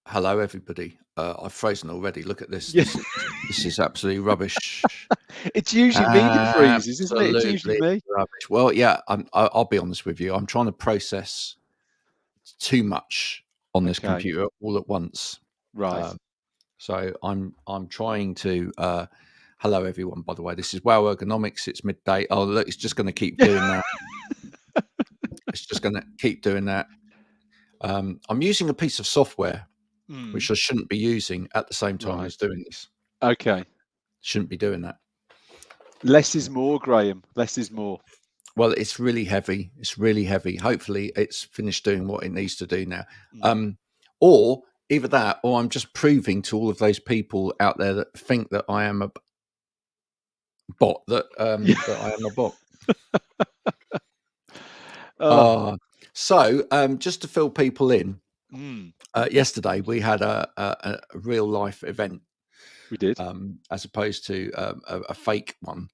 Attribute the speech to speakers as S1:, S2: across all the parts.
S1: Hello, everybody. I've frozen already. Look at this.
S2: Yeah.
S1: This is absolutely rubbish.
S2: It's usually me that freezes, isn't it? It's usually
S1: Absolutely
S2: me.
S1: rubbish. Well, yeah, I'll be honest with you. I'm trying to process too much on this
S2: Okay.
S1: computer all at once.
S2: Right.
S1: Um, so I'm trying to. Hello, everyone. By the way, this is Wow Ergonomics. It's midday. Oh, look, it's just going to keep doing that. It's just going to keep doing that. I'm using a piece of software which I shouldn't be using at the same time
S2: Right.
S1: as doing this.
S2: Okay.
S1: Shouldn't be doing that.
S2: Less is more, Graham. Less is more.
S1: Well, it's really heavy. It's really heavy. Hopefully, it's finished doing what it needs to do now. Or either that, or I'm just proving to all of those people out there that think that I am a bot, that I am a bot. So, just to fill people in, yesterday we had a real life event.
S2: We did.
S1: As opposed to a fake one.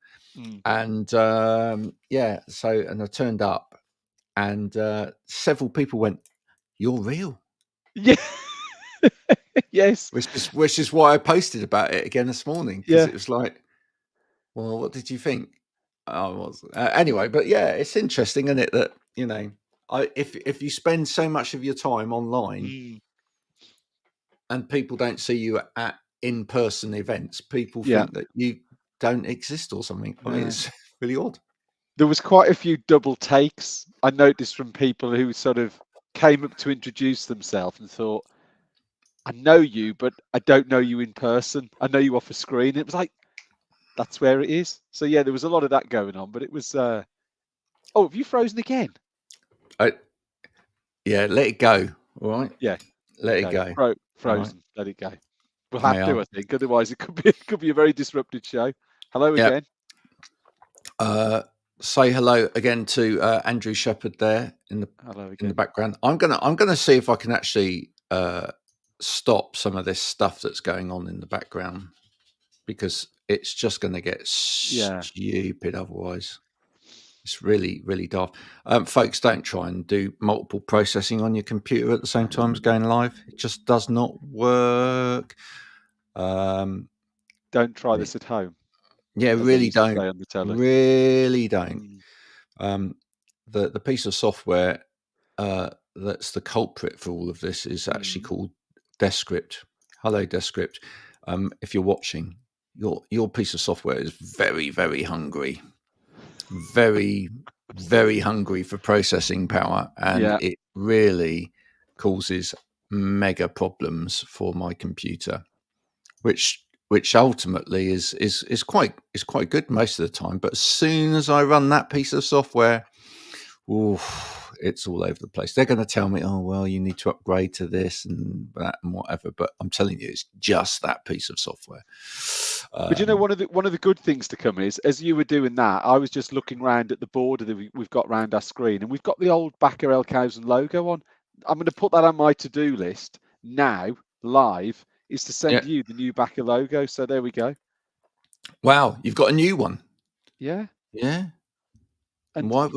S1: And and I turned up, and several people went, "You're real."
S2: Yeah. Yes.
S1: Which is why I posted about it again this morning, because it was like, well, what did you think? I was anyway, but yeah, it's interesting, isn't it, that if you spend so much of your time online and people don't see you at in-person events, people think that you don't exist or something. I mean, it's really odd.
S2: There was quite a few double takes I noticed from people who sort of came up to introduce themselves and thought, I know you, but I don't know you in person. I know you off a screen. It was like, that's where it is. So yeah, there was a lot of that going on, but it was oh, have you frozen again?
S1: Yeah, let it go. All right.
S2: Yeah.
S1: Let it go.
S2: Frozen. Right. Let it go. We'll have to, I think. Otherwise it could be a very disrupted show. Hello again.
S1: Say hello again to Andrew Shepherd there in the background. I'm gonna see if I can actually stop some of this stuff that's going on in the background, because it's just going to get stupid otherwise. It's really, really daft. Folks, don't try and do multiple processing on your computer at the same time as going live. It just does not work.
S2: Don't try this at home.
S1: Yeah, really don't. Really don't. The piece of software that's the culprit for all of this is actually called Descript. Hello, Descript. If you're watching, your piece of software is very, very hungry. Very, very hungry for processing power, and it really causes mega problems for my computer, which ultimately is quite good most of the time. But as soon as I run that piece of software, it's all over the place. They're going to tell me, oh, well, you need to upgrade to this and that and whatever. But I'm telling you, it's just that piece of software.
S2: But you know, one of the good things to come is, as you were doing that, I was just looking around at the border that we've got around our screen, and we've got the old Backer Elkhausen logo on. I'm going to put that on my to-do list now, live, is to send you the new Backer logo. So there we go.
S1: Wow, you've got a new one.
S2: Yeah.
S1: Yeah. And why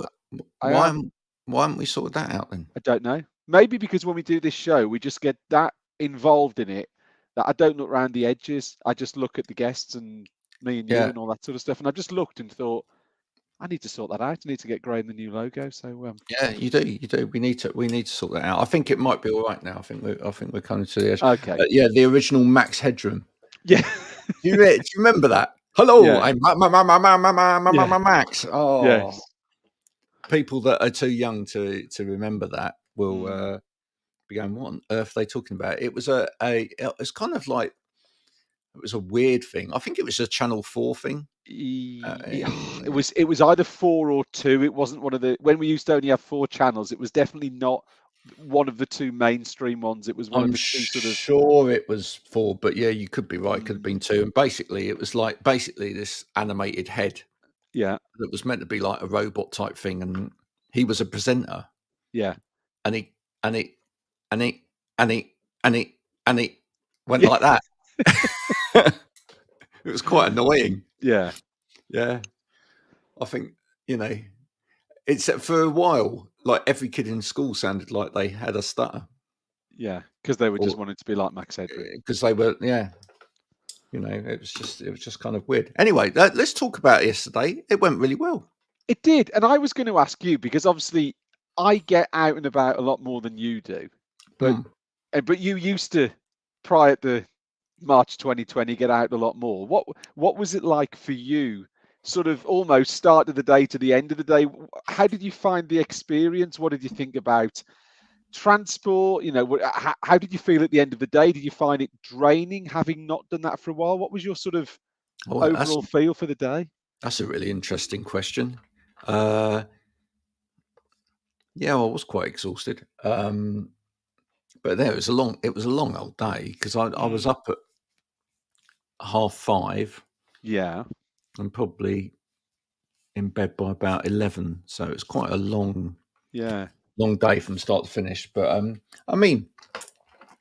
S1: haven't we sorted that out then?
S2: I don't know. Maybe because when we do this show, we just get that involved in it that I don't look around the edges. I just look at the guests and me and you and all that sort of stuff. And I just looked and thought, I need to sort that out. I need to get Graham the new logo. So
S1: yeah, you do. We need to sort that out. I think it might be all right now. I think we're coming to the edge.
S2: Okay.
S1: Yeah, the original Max Headroom.
S2: Yeah.
S1: Do you remember that? Hello, I'm Max. Oh,
S2: yes.
S1: People that are too young to remember that will be going, what on earth are they talking about? It was it's kind of like, it was a weird thing. I think it was a Channel 4 thing.
S2: It was either 4 or 2. It wasn't one of the, when we used to only have 4 channels, it was definitely not one of the 2 mainstream ones. It was one of the 2 sort of.
S1: Sure it was 4, but yeah, you could be right. It could have been 2. And basically it was like this animated head.
S2: Yeah.
S1: That was meant to be like a robot type thing, and he was a presenter.
S2: Yeah.
S1: And he went like that. It was quite annoying.
S2: Yeah.
S1: Yeah. I think, it's for a while, like every kid in school sounded like they had a stutter.
S2: Yeah, because they were just
S1: or
S2: wanting to be like Max Edry.
S1: because they were, yeah. It was just kind of weird. Anyway, let's talk about yesterday. It went really well.
S2: It did, and I was going to ask you because obviously I get out and about a lot more than you do, but
S1: Mm.
S2: but you used to prior to March 2020 get out a lot more. What was it like for you? Sort of almost start of the day to the end of the day. How did you find the experience? What did you think about transport? How did you feel at the end of the day? Did you find it draining having not done that for a while? What was your sort of
S1: Oh,
S2: overall feel for the day?
S1: that's a really interesting question. Yeah, I was quite exhausted. But there it was a long old day because I was
S2: Mm,
S1: up at 5:30
S2: yeah,
S1: and probably in bed by about 11. So it's quite a
S2: yeah.
S1: long day from start to finish. But I mean,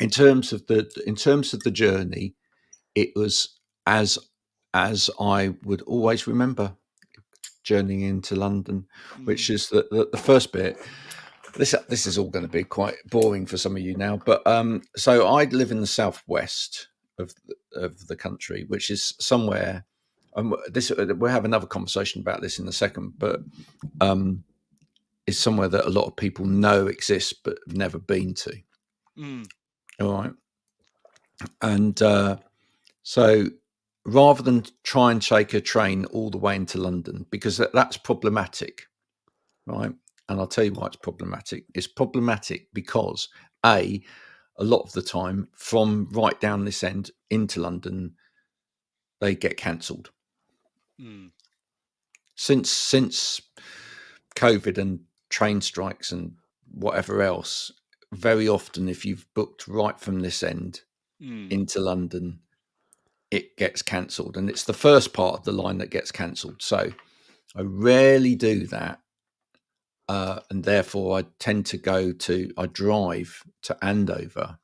S1: in terms of the journey, it was as I would always remember journeying into London,
S2: Mm,
S1: which is the first bit. This is all going to be quite boring for some of you now, but so I live in the southwest of the country, which is somewhere. This we'll have another conversation about this in a second, but it's somewhere that a lot of people know exists but have never been to.
S2: mm,
S1: All right, and so rather than try and take a train all the way into London, because that's problematic, right? And I'll tell you why it's problematic. It's problematic because a lot of the time from right down this end into London, they get cancelled.
S2: mm,
S1: Since COVID and train strikes and whatever else, very often if you've booked right from this end
S2: mm,
S1: into London, it gets cancelled, and it's the first part of the line that gets cancelled. So I rarely do that, and therefore I drive to Andover.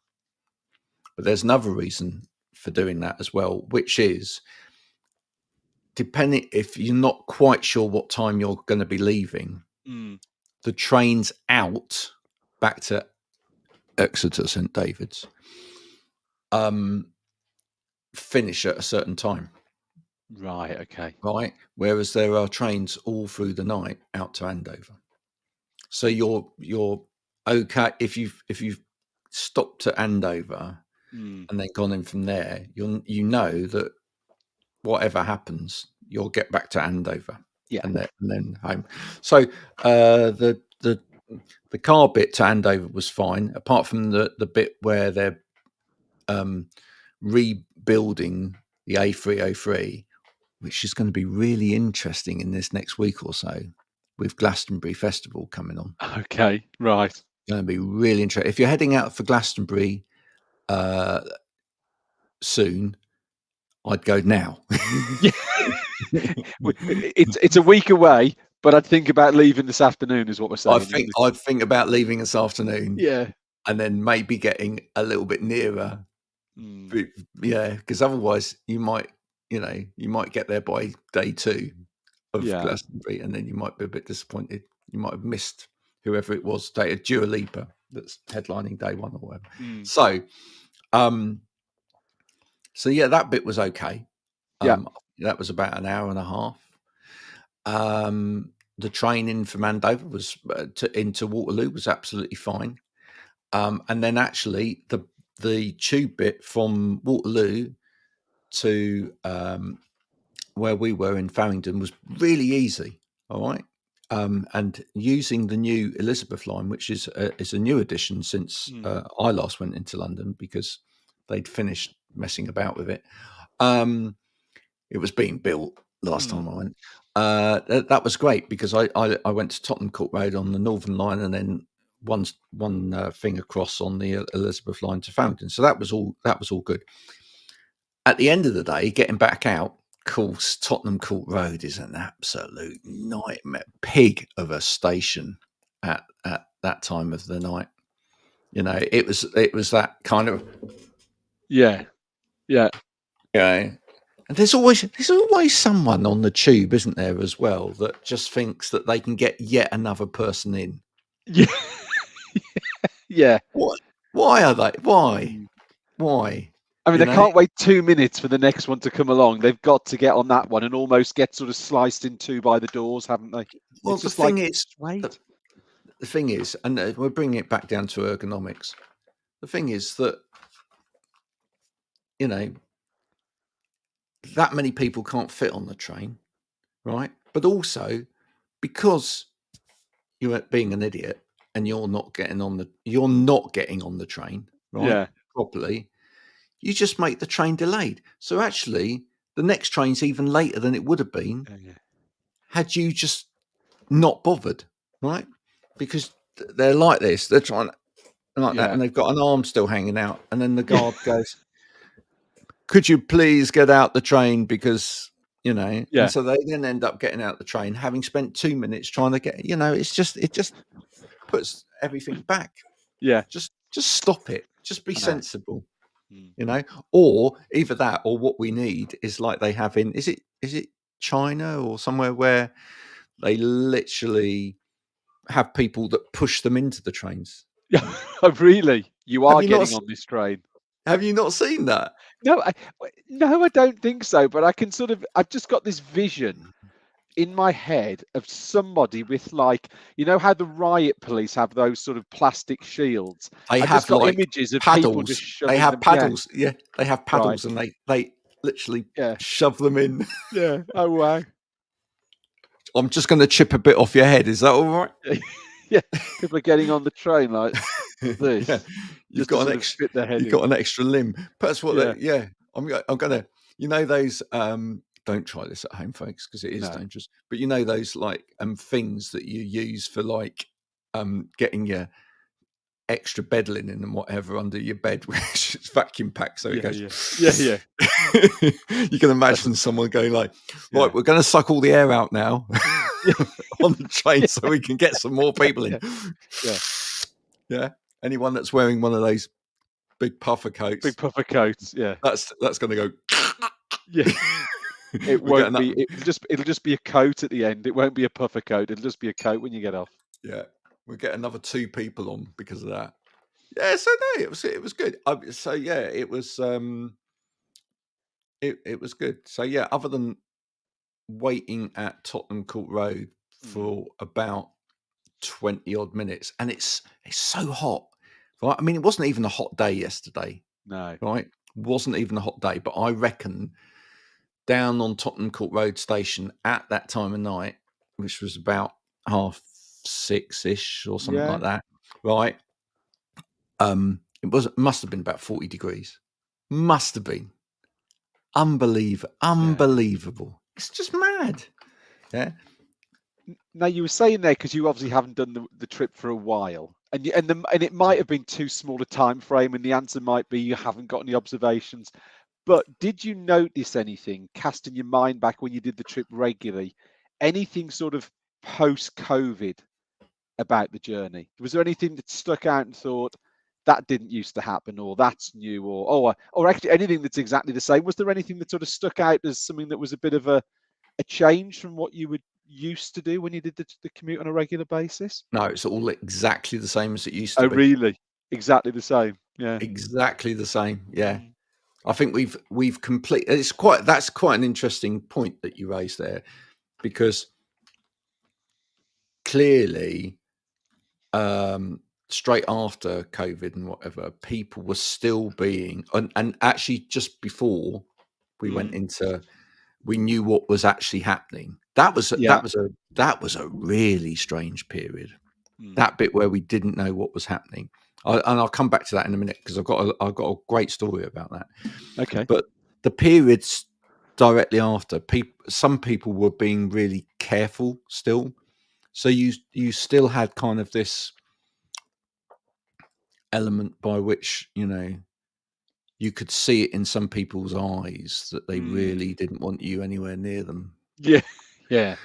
S1: But there's another reason for doing that as well, which is depending if you're not quite sure what time you're going to be leaving,
S2: mm.
S1: the trains out back to Exeter St David's finish at a certain time,
S2: Right. Okay.
S1: right? Whereas there are trains all through the night out to Andover. So you're okay if you've stopped at Andover
S2: Mm,
S1: and then gone in from there. You know that whatever happens, you'll get back to Andover
S2: yeah.
S1: and then home. So the car bit to Andover was fine, apart from the bit where they're rebuilding the A303, which is going to be really interesting in this next week or so, with Glastonbury Festival coming on.
S2: Okay. Right.
S1: Going to be really interesting. If you're heading out for Glastonbury soon, I'd go now.
S2: Yeah. It's a week away, but I'd think about leaving this afternoon, is what we're
S1: I
S2: saying,
S1: think
S2: isn't it?
S1: I'd think about leaving this afternoon
S2: Yeah.
S1: and then maybe getting a little bit nearer.
S2: Mm,
S1: Yeah, because otherwise you might get there by day 2 of
S2: yeah.
S1: Glastonbury, and then you might be a bit disappointed. You might have missed whoever it was, Dua Lipa, that's headlining day 1 or whatever.
S2: Mm,
S1: So, um, so yeah, that bit was okay.
S2: yeah.
S1: That was about an hour and a half. The train in from Andover was into Waterloo was absolutely fine. And then actually the tube bit from Waterloo to where we were in Farringdon was really easy. All right. And using the new Elizabeth line, which is a new addition since
S2: Mm,
S1: I last went into London because they'd finished messing about with it. It was being built last
S2: mm,
S1: time I went. That was great because I went to Tottenham Court Road on the Northern Line and then one thing across on the Elizabeth line to Farringdon. So that was all good. At the end of the day, getting back out, of course, Tottenham Court Road is an absolute nightmare, pig of a station at that time of the night. It was that kind of
S2: yeah. Yeah.
S1: And there's always someone on the tube, isn't there, as well, that just thinks that they can get yet another person in.
S2: Yeah. Yeah.
S1: What? Why are they? Why?
S2: Mm.
S1: Why?
S2: I mean,
S1: You
S2: they
S1: know?
S2: can't wait 2 minutes for the next one to come along. They've got to get on that one and almost get sort of sliced in two by the doors, haven't they?
S1: Well,
S2: It's
S1: the
S2: just like,
S1: thing is,
S2: just
S1: the,
S2: wait.
S1: the thing is, and we're bringing it back down to ergonomics. The thing is that, you know, that many people can't fit on the train, right? But also because you're being an idiot and you're not getting on the train, right?
S2: Yeah.
S1: Properly, you just make the train delayed. So actually, the next train's even later than it would have been
S2: Yeah.
S1: had you just not bothered, right? Because they're like this, they're trying like that,
S2: Yeah.
S1: and they've got an arm still hanging out, and then the
S2: Yeah.
S1: guard goes, "Could you please get out the train?" Because and
S2: Yeah.
S1: so they then end up getting out the train, having spent 2 minutes trying to get. It just puts everything back.
S2: Yeah.
S1: Just stop it. Just be
S2: I know.
S1: sensible.
S2: Mm.
S1: Or either that, or what we need is like they have in is it China or somewhere where they literally have people that push them into the trains.
S2: Yeah. Oh, really? You
S1: Have
S2: are
S1: you not
S2: getting
S1: s-
S2: on this train?
S1: have you not seen that?
S2: No, no, I don't think so. But I can sort of, I've just got this vision in my head of somebody with, like, you know how the riot police have those sort of plastic shields.
S1: They
S2: I've just
S1: have
S2: got
S1: like
S2: images of people just
S1: paddles. They
S2: shoving
S1: have
S2: them. Yeah,
S1: paddles. Yeah, they have
S2: right.
S1: paddles, and they literally
S2: Yeah,
S1: shove them in.
S2: yeah. Oh wow.
S1: I'm just going to chip a bit off your head. Is that all right?
S2: Yeah, people are getting on the train like
S1: Yeah,
S2: this
S1: you've
S2: just to
S1: got an
S2: sort of
S1: extra.
S2: fit their head
S1: You've
S2: in.
S1: got an extra limb. That's what.
S2: Yeah.
S1: Yeah, I'm gonna. Those. Don't try this at home, folks, because it is
S2: No.
S1: dangerous. But those like things that you use for like getting your extra bed linen and whatever under your bed, which is vacuum packed, so it
S2: Yeah,
S1: goes.
S2: yeah, yeah, yeah.
S1: You can
S2: That's a,
S1: imagine someone going like, "Right,
S2: yeah,
S1: we're going to suck all the air out now
S2: yeah,
S1: on the train,
S2: yeah,
S1: so we can get some more people in."
S2: yeah, yeah.
S1: Yeah, anyone that's wearing one of those big puffer
S2: Big
S1: coats,
S2: puffer coats. Yeah,
S1: that's going to go.
S2: yeah. It
S1: We're getting
S2: won't
S1: that.
S2: be. It'll just be a coat at the end. It won't be a puffer coat. It'll just be a coat when you get off.
S1: Yeah, we get another two people on because of that. Yeah, so no, it was good. So yeah, it was good. So yeah, other than waiting at Tottenham Court Road
S2: Mm,
S1: for about 20 odd minutes, and it's so hot, right? I mean, it wasn't even a hot day yesterday,
S2: no.
S1: right? Wasn't even a hot day, but I reckon down on Tottenham Court Road station at that time of night, which was about 6:30-ish or something
S2: Yeah.
S1: like that, right? It must have been about 40 degrees. Must have been.
S2: Yeah.
S1: Unbelievable. It's just mad. Yeah.
S2: Now you were saying there because you obviously haven't done the trip for a while, and it might have been too small a time frame, and the answer might be you haven't got any observations. But did you notice anything, casting your mind back when you did the trip regularly, anything sort of post-COVID about the journey? Was there anything that stuck out and thought that didn't used to happen, or that's new, or actually anything that's exactly the same? Was there anything that sort of stuck out as something that was a bit of a change from what you would used to do when you did the commute on a regular basis?
S1: No, it's all exactly the same as it used to
S2: Oh,
S1: be.
S2: really? Exactly the same. Yeah.
S1: Exactly the same. Yeah.
S2: Mm.
S1: I think we've complete. That's quite an interesting point that you raised there, because clearly, straight after COVID and whatever, people were still being, and actually just before we went
S2: Mm.
S1: into, we knew what was actually happening. That was
S2: Yeah.
S1: that was a that was a really strange period.
S2: Mm.
S1: That bit where we didn't know what was happening, and I'll come back to that in a minute because I've got a great story about that.
S2: Okay.
S1: But the periods directly after, some people were being really careful still. So you still had kind of this element by which you could see it in some people's eyes that they
S2: Mm.
S1: really didn't want you anywhere near them.
S2: Yeah. Yeah.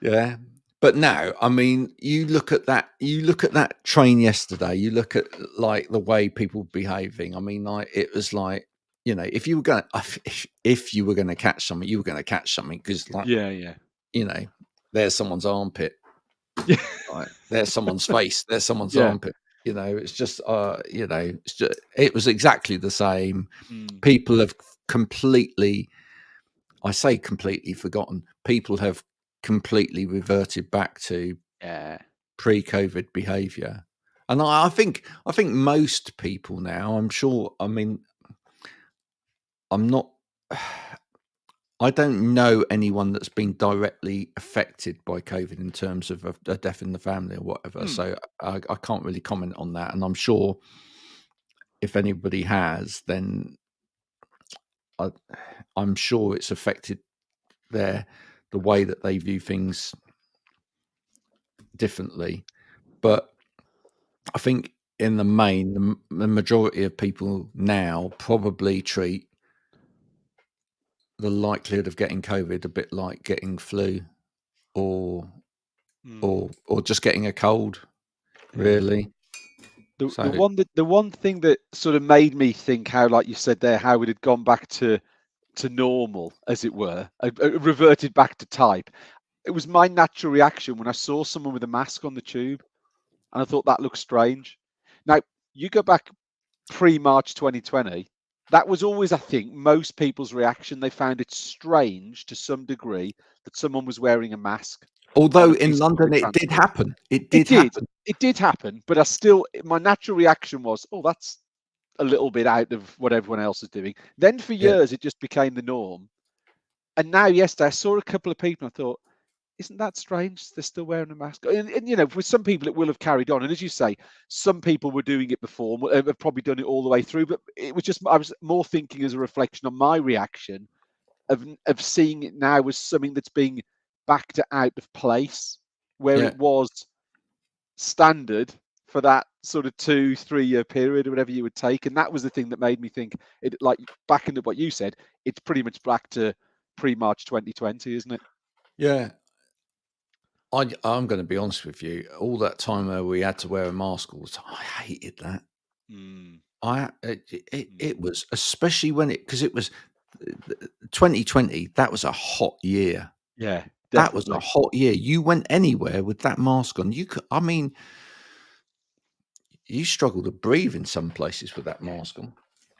S1: Yeah. But now, I mean, you look at that train yesterday, you look at like the way people were behaving. I mean, like it was like, if you were going if you were going to catch something, you were going to catch something because like,
S2: Yeah. Yeah.
S1: you know, there's someone's armpit,
S2: Yeah.
S1: right? There's someone's face, there's someone's
S2: Yeah.
S1: armpit. it's just, it was exactly the same.
S2: Mm.
S1: People have completely, I say completely forgotten. People have completely reverted back to
S2: Yeah.
S1: pre-COVID behaviour, and I think most people now. I'm sure. I mean, I'm not. I don't know anyone that's been directly affected by COVID in terms of a death in the family or whatever.
S2: Mm.
S1: So I can't really comment on that. And I'm sure if anybody has, then I, I'm sure it's affected the way that they view things differently. But I think in the main, the majority of people now probably treat the likelihood of getting COVID a bit like getting flu or
S2: Mm.
S1: or just getting a cold,
S2: Yeah.
S1: really.
S2: The
S1: So,
S2: one thing that sort of made me think how, like you said there, how it had gone back to normal, as it were, reverted back to type. It was my natural reaction when I saw someone with a mask on the tube, and I thought that looked strange. Now, you go back pre-March 2020, that was always, I think, most people's reaction. They found it strange to some degree that someone was wearing a mask on
S1: although
S2: a
S1: in
S2: piece of
S1: London
S2: public
S1: it did
S2: transport.
S1: happen, it
S2: It
S1: did
S2: did.
S1: happen.
S2: It did happen, but I still, my natural reaction was, oh, that's a little bit out of what everyone else is doing. Then for
S1: Yeah,
S2: years, it just became the norm. And now, yesterday, I saw a couple of people and I thought, isn't that strange? They're still wearing a mask. And, you know, for some people, it will have carried on. And as you say, some people were doing it before, have probably done it all the way through. But it was just, I was more thinking as a reflection on my reaction of seeing it now as something that's being backed out of place, where
S1: yeah,
S2: it was standard for that sort of 2-3 year period or whatever you would take. And that was the thing that made me think it, like back into what you said, it's pretty much back to pre-March 2020, isn't it?
S1: yeah. I'm going to be honest with you. All that time where we had to wear a mask all the time, I hated that.
S2: Mm,
S1: It
S2: mm.
S1: was, especially when because it was 2020. That was a hot year.
S2: Yeah,
S1: That was a
S2: definitely.
S1: hot year. You went anywhere with that mask on. You could, I mean, you struggle to breathe in some places with that
S2: Yeah.
S1: mask on.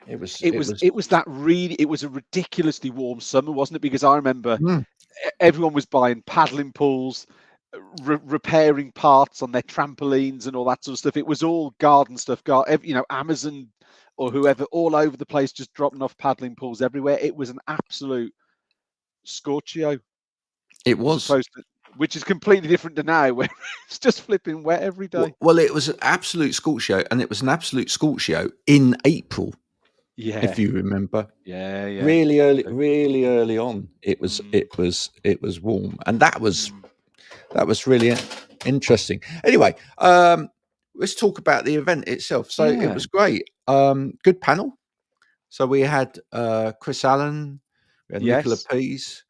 S1: It was,
S2: It
S1: it
S2: was
S1: was.
S2: it was that really it was a ridiculously warm summer, wasn't it? Because I remember
S1: Mm,
S2: everyone was buying paddling pools, repairing parts on their trampolines and all that sort of stuff. It was all garden stuff, you know, Amazon or whoever, all over the place, just dropping off paddling pools everywhere. It was an absolute scorchio,
S1: it
S2: as
S1: was.
S2: opposed to, which is completely different to now, where it's just flipping wet every day.
S1: Well, it was an absolute school show, and it was an absolute school show in April, if
S2: Yeah,
S1: you remember.
S2: yeah, yeah. I do.
S1: Really early on,
S2: Mm,
S1: it was warm, and
S2: mm.
S1: that was really interesting. Anyway, let's talk about the event itself. So it
S2: Yeah.
S1: was great. Good panel. So we had Chris Allen, we had Nicola
S2: Yes.
S1: Pease,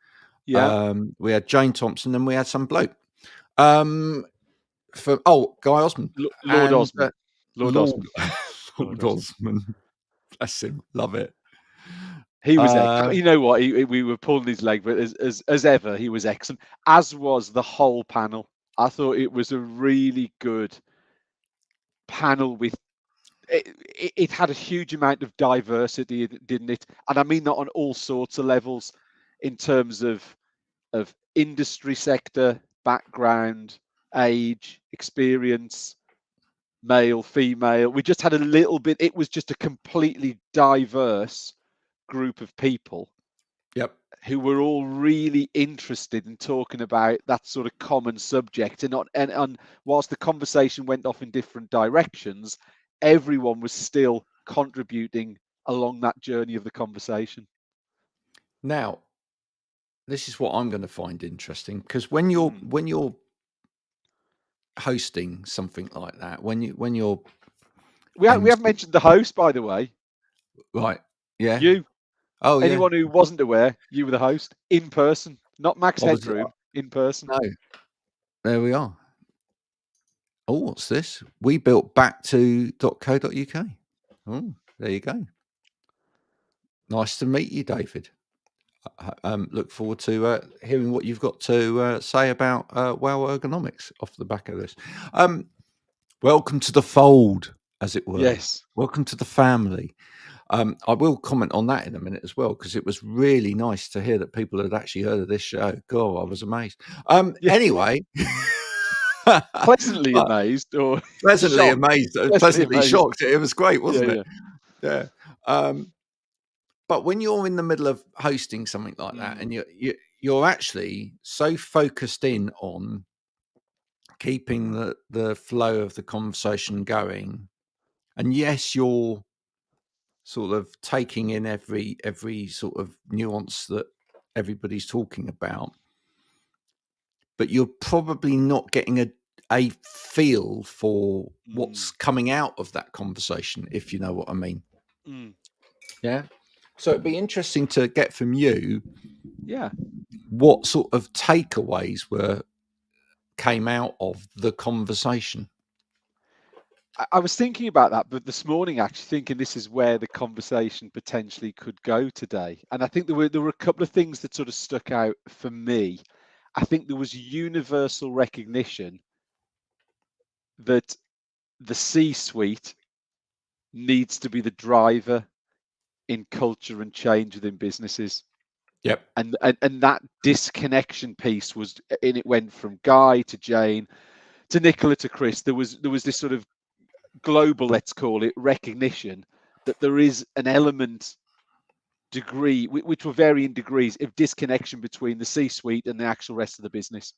S2: Yeah.
S1: we had Jane Thompson, and we had some bloke. For Guy Osmond
S2: Lord
S1: and
S2: Osmond. Lord
S1: Lord
S2: Osmond. Lord
S1: Lord
S2: Osmond.
S1: Osmond. Bless him, love it.
S2: He was
S1: Uh,
S2: excellent. You know what? We were pulling his leg, but as ever, he was excellent. As was the whole panel. I thought it was a really good panel with it had a huge amount of diversity, didn't it? And I mean that on all sorts of levels, in terms of industry sector, background, age, experience, male, female. We just had a little bit. It was just a completely diverse group of people
S1: yep.
S2: who were all really interested in talking about that sort of common subject. And whilst the conversation went off in different directions, everyone was still contributing along that journey of the conversation.
S1: Now, this is what I'm going to find interesting because
S2: Mm.
S1: when you're hosting something like that, when you're
S2: We haven't
S1: MC,
S2: mentioned the host, by the way.
S1: right? Yeah.
S2: You,
S1: Oh yeah.
S2: anyone who wasn't aware, you were the host in person, not Max
S1: I was
S2: Headroom, in person.
S1: no. There we are. Oh, what's this? We built back to .co.uk. Oh, there you go. Nice to meet you, David. Look forward to hearing what you've got to say about Wow Ergonomics off the back of this. Um, welcome to the fold, as it were.
S2: Yes.
S1: Welcome to the family. I will comment on that in a minute as well, because it was really nice to hear that people had actually heard of this show. God, I was amazed.
S2: Yeah.
S1: Anyway,
S2: Pleasantly
S1: but
S2: amazed or
S1: pleasantly
S2: shocked?
S1: amazed,
S2: Pleasantly
S1: pleasantly
S2: amazed.
S1: shocked. It was great,
S2: Yeah,
S1: wasn't it?
S2: yeah.
S1: Yeah. But when you're in the middle of hosting something like that,
S2: Mm,
S1: and you're actually so focused in on keeping the flow of the conversation going, and yes, you're sort of taking in every sort of nuance that everybody's talking about, but you're probably not getting a feel for what's
S2: mm,
S1: coming out of that conversation, if you know what I mean.
S2: mm.
S1: Yeah. So it'd be interesting to get from you
S2: Yeah.
S1: what sort of takeaways were came out of the conversation.
S2: I was thinking about that, but this morning actually thinking this is where the conversation potentially could go today. And I think there were a couple of things that sort of stuck out for me. I think there was universal recognition that the C-suite needs to be the driver in culture and change within businesses.
S1: Yep.
S2: And that disconnection piece was, and it went from Guy to Jane to Nicola to Chris. There was this sort of global, let's call it, recognition that there is an element degree, which were varying degrees of disconnection between the C-suite and the actual rest of the business,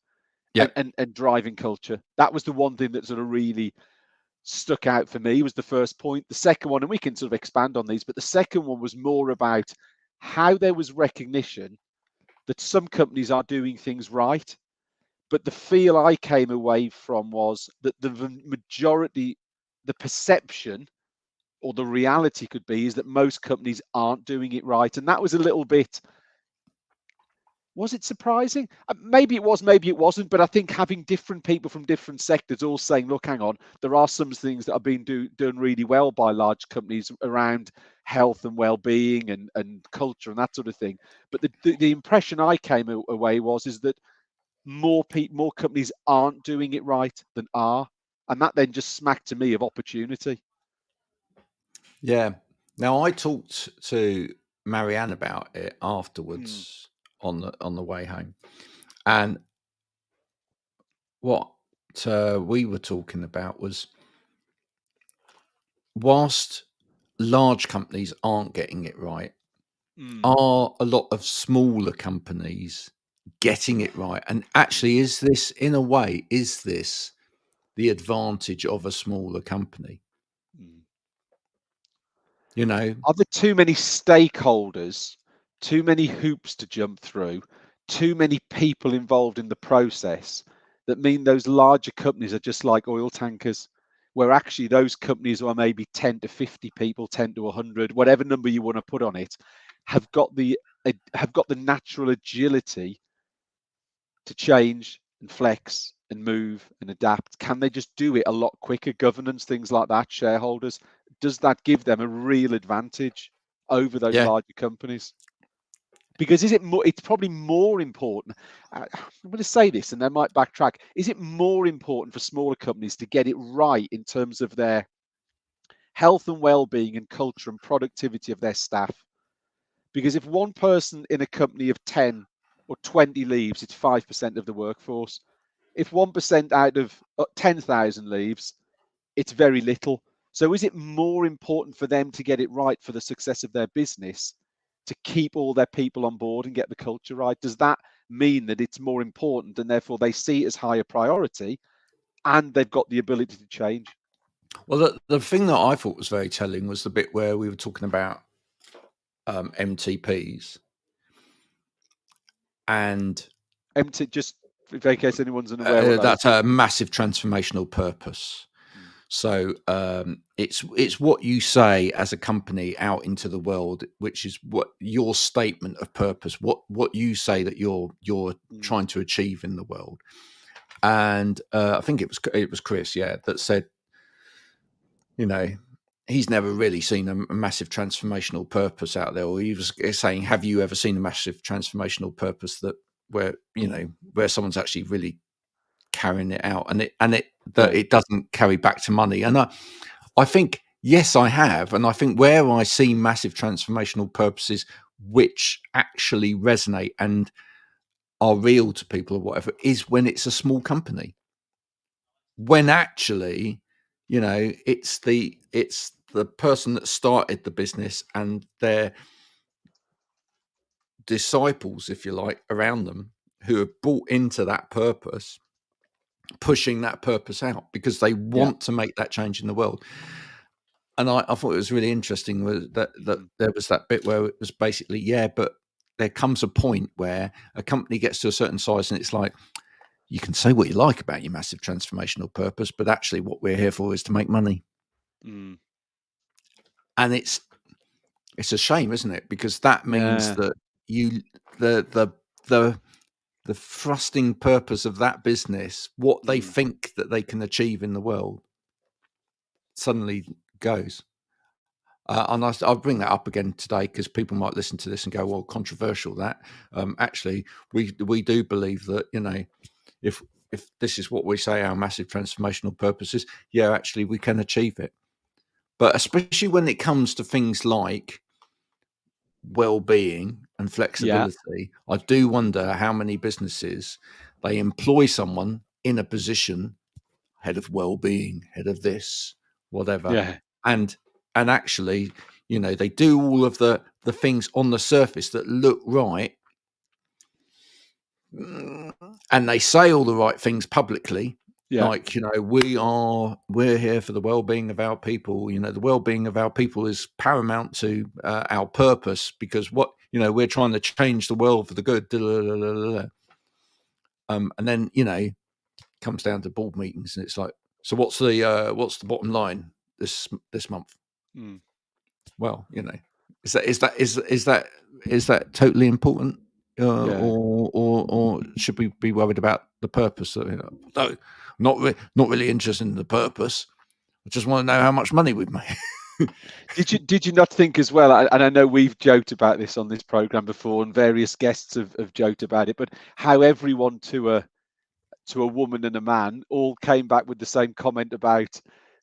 S2: and,
S1: Yep.
S2: and and driving culture. That was the one thing that sort of really stuck out for me, was the first point. The second one, and we can sort of expand on these, but the second one was more about how there was recognition that some companies are doing things right. But the feel I came away from was that the majority, the perception or the reality could be, is that most companies aren't doing it right. And that was a little bit, was it surprising? Maybe it was, maybe it wasn't. But I think having different people from different sectors all saying, look, hang on, there are some things that are being done really well by large companies around health and well-being and culture and that sort of thing. But the impression I came away was is that more companies aren't doing it right than are. And that then just smacked to me of opportunity.
S1: Yeah. Now I talked to Marianne about it
S2: Mm,
S1: afterwards on the way home, and what we were talking about was, whilst large companies aren't getting it right,
S2: mm,
S1: are a lot of smaller companies getting it right? And actually,
S2: mm,
S1: is this, in a way, is this the advantage of a smaller company?
S2: mm.
S1: You know?
S2: Are there too many stakeholders, too many hoops to jump through, too many people involved in the process, that mean those larger companies are just like oil tankers, where actually those companies are maybe 10 to 50 people, 10 to 100, whatever number you want to put on it, have got the natural agility to change and flex and move and adapt? Can they just do it a lot quicker? Governance, things like that, shareholders, does that give them a real advantage over those
S1: Yeah.
S2: larger companies? Because is it more? It's probably more important. I'm going to say this, and I might backtrack. Is it more important for smaller companies to get it right in terms of their health and well-being and culture and productivity of their staff? Because if one person in a company of 10 or 20 leaves, it's 5% of the workforce. If 1% out of 10,000 leaves, it's very little. So is it more important for them to get it right for the success of their business, to keep all their people on board and get the culture right? Does that mean that it's more important and therefore they see it as higher priority and they've got the ability to change?
S1: Well, the thing that I thought was very telling was the bit where we were talking about MTPs, and
S2: Empty, just in case anyone's unaware what those
S1: that's a
S2: are.
S1: massive transformational purpose.
S2: Mm,
S1: So it's what you say as a company out into the world, which is what your statement of purpose, what you say that you're
S2: mm,
S1: trying to achieve in the world. And I think it was Chris, yeah, that said, you know, he's never really seen a massive transformational purpose out there. Or he was saying, have you ever seen a massive transformational purpose that where, you know, where someone's actually really carrying it out, and it doesn't carry back to money. And I think, yes, I have, and I think where I see massive transformational purposes which actually resonate and are real to people or whatever is when it's a small company. When actually, it's the person that started the business and their disciples, if you like, around them, who have bought into that purpose, pushing that purpose out because they want to make that change in the world. And I thought it was really interesting that there was that bit where it was basically, but there comes a point where a company gets to a certain size and it's like, you can say what you like about your massive transformational purpose, but actually what we're here for is to make money. And it's a shame, isn't it? Because that means that the thrusting purpose of that business, what they think that they can achieve in the world, suddenly goes. And I'll bring that up again today because people might listen to this and go, "Well, controversial that." Actually, we do believe that if this is what we say our massive transformational purpose is, actually we can achieve it. But especially when it comes to things like well-being and flexibility, I do wonder how many businesses they employ someone in a position, head of well-being, head of this, whatever, and actually, they do all of the things on the surface that look right, and they say all the right things publicly, like we're here for the well-being of our people. The well-being of our people is paramount to our purpose because we're trying to change the world for the good. And then comes down to board meetings and it's like, so what's the bottom line this month? Well, is that totally important, or should we be worried about the purpose? No, not really interested in the purpose. I just want to know how much money we've made.
S2: Did you not think as well? And I know we've joked about this on this program before, and various guests have joked about it. But how everyone to a woman and a man all came back with the same comment about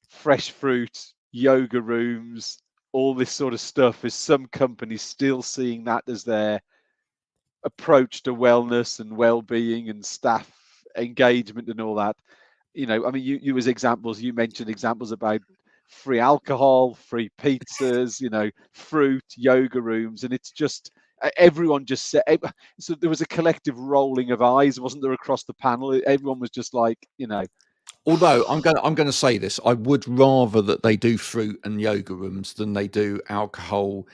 S2: fresh fruit, yoga rooms, all this sort of stuff. Is some companies still seeing that as their approach to wellness and well-being and staff engagement and all that? I mean, you as examples, you mentioned examples about free alcohol, free pizzas, fruit, yoga rooms, and it's just everyone just said. So there was a collective rolling of eyes, wasn't there, across the panel? Everyone was just like,
S1: Although I'm going to say this, I would rather that they do fruit and yoga rooms than they do alcohol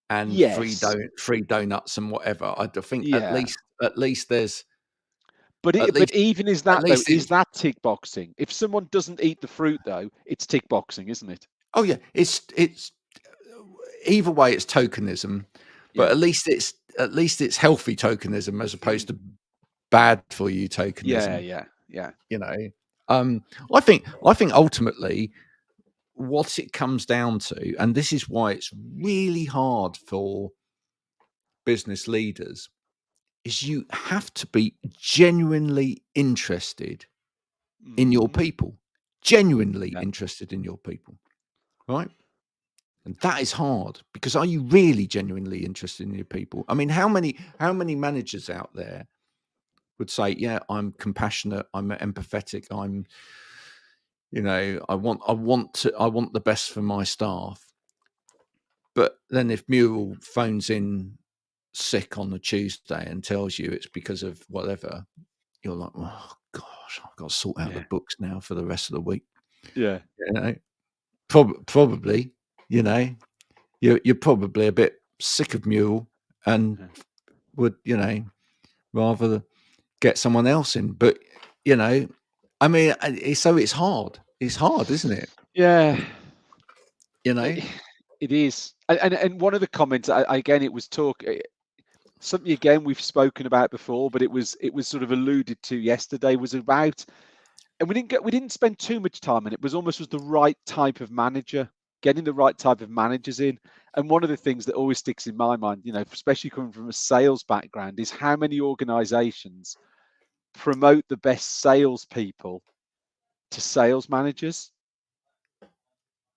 S1: and free donuts and whatever. I think at least there's.
S2: But even is that though? Is that tick boxing? If someone doesn't eat the fruit though, it's tick boxing, isn't it?
S1: Oh yeah, it's either way, it's tokenism, but at least it's healthy tokenism as opposed to bad for you tokenism.
S2: Yeah.
S1: I think ultimately what it comes down to, and this is why it's really hard for business leaders, is you have to be genuinely interested in your people, genuinely interested in your people, right? And that is hard because are you really genuinely interested in your people? I mean, how many managers out there would say, "Yeah, I'm compassionate, I'm empathetic, I want the best for my staff." But then if Mural phones in sick on a Tuesday and tells you it's because of whatever, you're like, "Oh gosh, I've got to sort out the books now for the rest of the week." Probably, you're probably a bit sick of Mural and would, rather get someone else in. But, I mean, it's hard. It's hard, isn't it?
S2: Yeah.
S1: It
S2: is. And one of the comments, again, it was something again we've spoken about before, but it was sort of alluded to yesterday, was about, and we didn't spend too much time on it. It was almost the right type of manager, getting the right type of managers in. And one of the things that always sticks in my mind, especially coming from a sales background, is how many organizations promote the best salespeople to sales managers.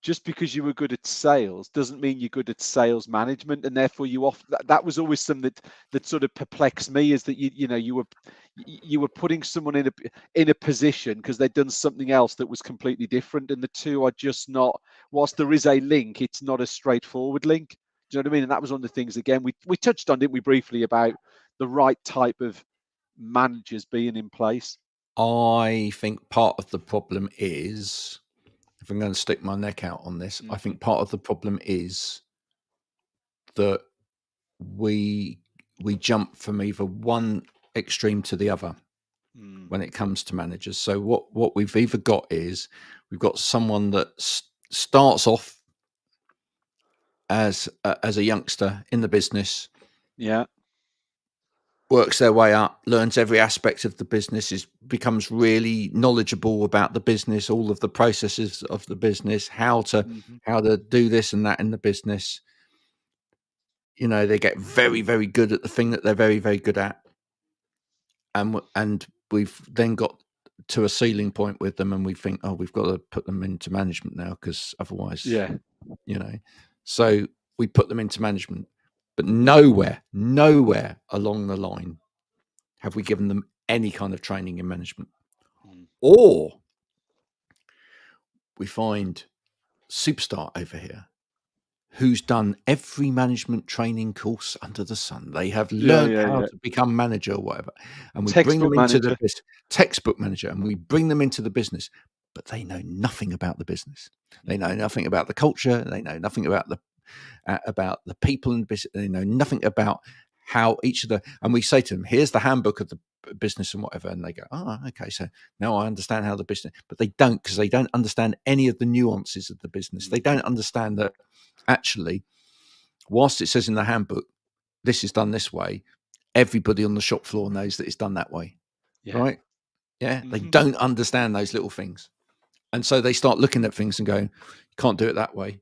S2: Just because you were good at sales doesn't mean you're good at sales management, and therefore that was always something that sort of perplexed me, is that you were putting someone in a position because they'd done something else that was completely different, and the two are just not. Whilst there is a link, it's not a straightforward link. Do you know what I mean? And that was one of the things, again, we touched on, didn't we, briefly, about the right type of managers being in place.
S1: I think part of the problem is, if I'm going to stick my neck out on this, I think part of the problem is that we jump from either one extreme to the other when it comes to managers. So what we've either got is we've got someone that starts off as a youngster in the business,
S2: Yeah.
S1: works their way up, learns every aspect of the business, becomes really knowledgeable about the business, all of the processes of the business, how to do this and that in the business. You know, they get very, very good at the thing that they're very, very good at. And we've then got to a ceiling point with them, and we think, oh, we've got to put them into management now, because otherwise, you know. So we put them into management, but nowhere along the line have we given them any kind of training in management. Or we find superstar over here who's done every management training course under the sun. They have learned how to become manager or whatever. And we bring them into the business, textbook manager, and we bring them into the business, but they know nothing about the business. They know nothing about the culture. They know nothing about the people in the business. They know nothing about how each of and we say to them, here's the handbook of the business and whatever. And they go, oh, okay. So now I understand how the business, but they don't, because they don't understand any of the nuances of the business. They don't understand that actually, whilst it says in the handbook, this is done this way, everybody on the shop floor knows that it's done that way. Right? Yeah. They don't understand those little things. And so they start looking at things and going, you can't do it that way.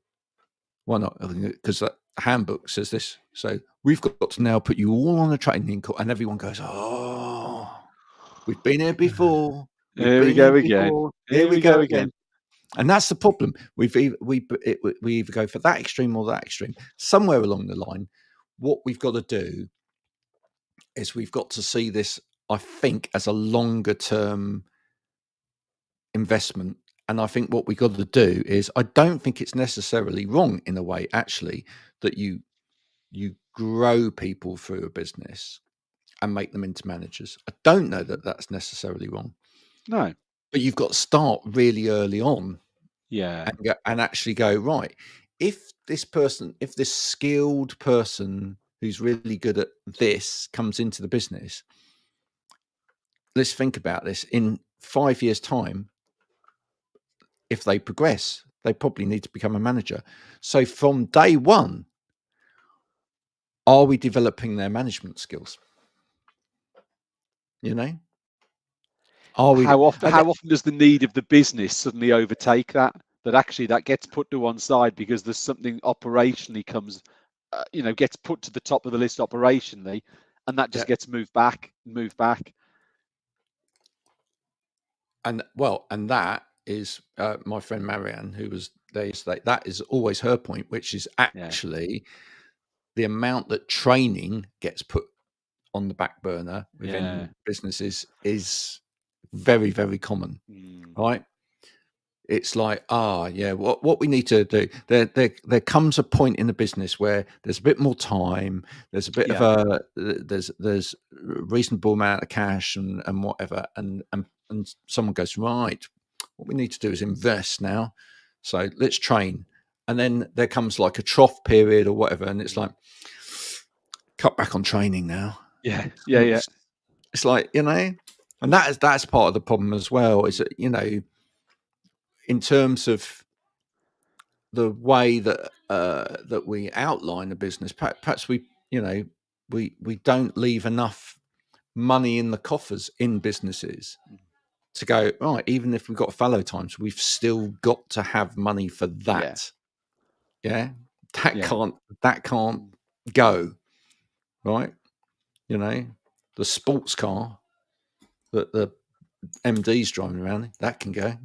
S1: Why not? Because the handbook says this. So we've got to now put you all on a training course. And everyone goes, oh, we've been here before.
S2: Here we go again.
S1: Here we go again. And that's the problem. We either go for that extreme or that extreme. Somewhere along the line, what we've got to do is we've got to see this, I think, as a longer term investment. And I think what we've got to do is, I don't think it's necessarily wrong, in a way, actually, that you grow people through a business and make them into managers. I don't know that that's necessarily wrong.
S2: No.
S1: But you've got to start really early on.
S2: Yeah.
S1: And actually go, right, if this skilled person who's really good at this comes into the business, let's think about this. In 5 years' time, if they progress, they probably need to become a manager. So from day one, are we developing their management skills? You know?
S2: How often does the need of the business suddenly overtake that actually that gets put to one side because there's something operationally comes, gets put to the top of the list operationally, and that just gets moved back.
S1: And that is my friend Marianne, who was there yesterday. That is always her point, which is actually the amount that training gets put on the back burner within businesses is very, very common, right? It's like, what we need to do, there comes a point in the business where there's a bit more time, there's a bit of there's a reasonable amount of cash and whatever, and someone goes, right, what we need to do is invest now, so let's train. And then there comes like a trough period or whatever, and it's like, cut back on training now. It's like, and that's part of the problem as well, is that, in terms of the way that that we outline a business, perhaps we don't leave enough money in the coffers in businesses to go, right, even if we've got fallow times, we've still got to have money for that. That can't go, right? The sports car that the MD's driving around, that can go,